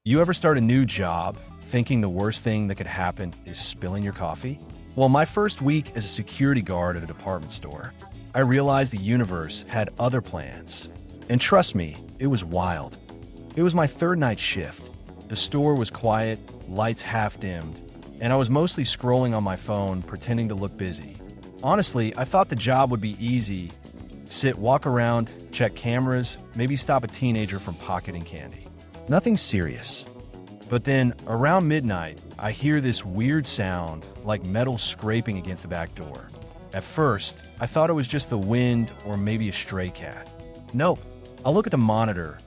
You ever start a new job thinking the worst thing that could happen is spilling your coffee? Well, my first week as a security guard at a department store, I realized the universe had other plans. And trust me, it was wild. It was my third night shift. The store was quiet, lights half dimmed, and I was mostly scrolling on my phone, pretending to look busy. Honestly, I thought the job would be easy. Sit, walk around, check cameras, maybe stop a teenager from pocketing candy. Nothing serious. But then, around midnight, I hear this weird sound, like metal scraping against the back door. At first, I thought it was just the wind or maybe a stray cat. Nope. I look at the monitor,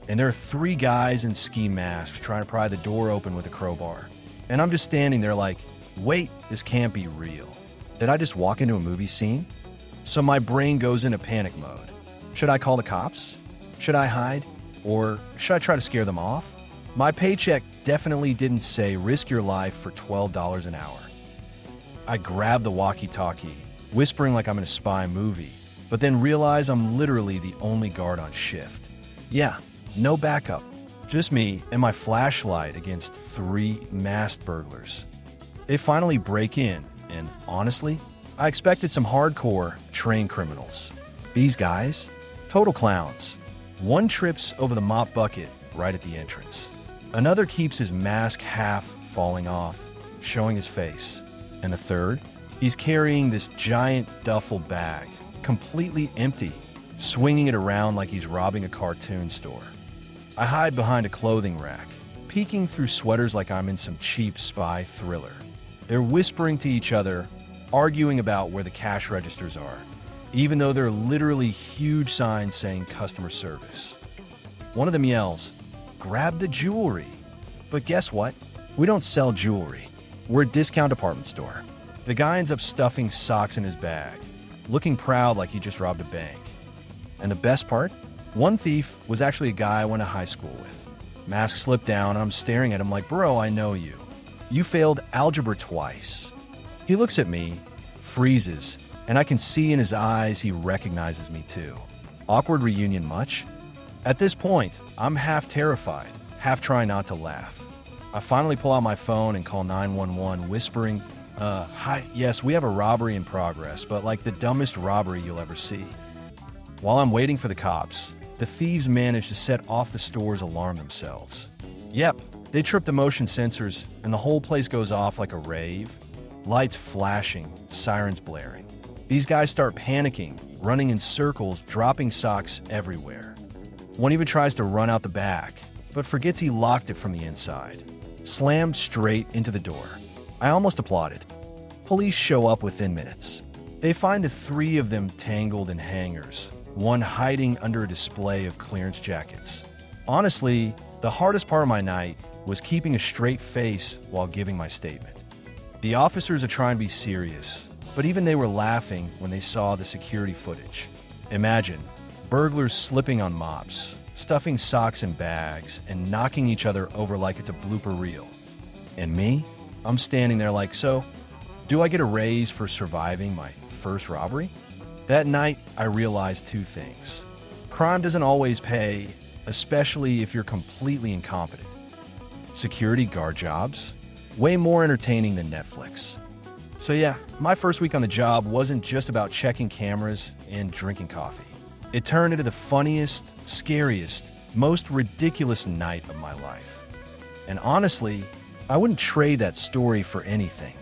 and there are three guys in ski masks trying to pry the door open with a crowbar. And I'm just standing there like, wait, this can't be real. Did I just walk into a movie scene? So my brain goes into panic mode. Should I call the cops? Should I hide? Or should I try to scare them off? My paycheck definitely didn't say risk your life for $12 an hour. I grab the walkie-talkie, whispering like I'm in a spy movie, but then realize I'm literally the only guard on shift. Yeah, no backup. Just me and my flashlight against three masked burglars. They finally break in, and honestly, I expected some hardcore trained criminals. These guys, total clowns. One trips over the mop bucket right at the entrance. Another keeps his mask half falling off, showing his face. And the third, he's carrying this giant duffel bag, completely empty, swinging it around like he's robbing a cartoon store. I hide behind a clothing rack, peeking through sweaters like I'm in some cheap spy thriller. They're whispering to each other, arguing about where the cash registers are, even though there are literally huge signs saying customer service. One of them yells, "Grab the jewelry." But guess what? We don't sell jewelry. We're a discount department store. The guy ends up stuffing socks in his bag, looking proud like he just robbed a bank. And the best part? One thief was actually a guy I went to high school with. Mask slipped down, and I'm staring at him like, "Bro, I know you. You failed algebra twice." He looks at me, freezes, and I can see in his eyes he recognizes me too. Awkward reunion much? At this point, I'm half terrified, half trying not to laugh. I finally pull out my phone and call 911, whispering, hi, yes, we have a robbery in progress, but like the dumbest robbery you'll ever see." While I'm waiting for the cops, the thieves manage to set off the store's alarm themselves. Yep, they trip the motion sensors, and the whole place goes off like a rave. Lights flashing, sirens blaring. These guys start panicking, running in circles, dropping socks everywhere. One even tries to run out the back, but forgets he locked it from the inside. Slammed straight into the door. I almost applauded. Police show up within minutes. They find the three of them tangled in hangers, one hiding under a display of clearance jackets. Honestly, the hardest part of my night was keeping a straight face while giving my statement. The officers are trying to be serious, but even they were laughing when they saw the security footage. Imagine, burglars slipping on mops, stuffing socks in bags, and knocking each other over like it's a blooper reel. And me? I'm standing there like, so, do I get a raise for surviving my first robbery? That night, I realized two things. Crime doesn't always pay, especially if you're completely incompetent. Security guard jobs? Way more entertaining than Netflix. So yeah, my first week on the job wasn't just about checking cameras and drinking coffee. It turned into the funniest, scariest, most ridiculous night of my life. And honestly, I wouldn't trade that story for anything.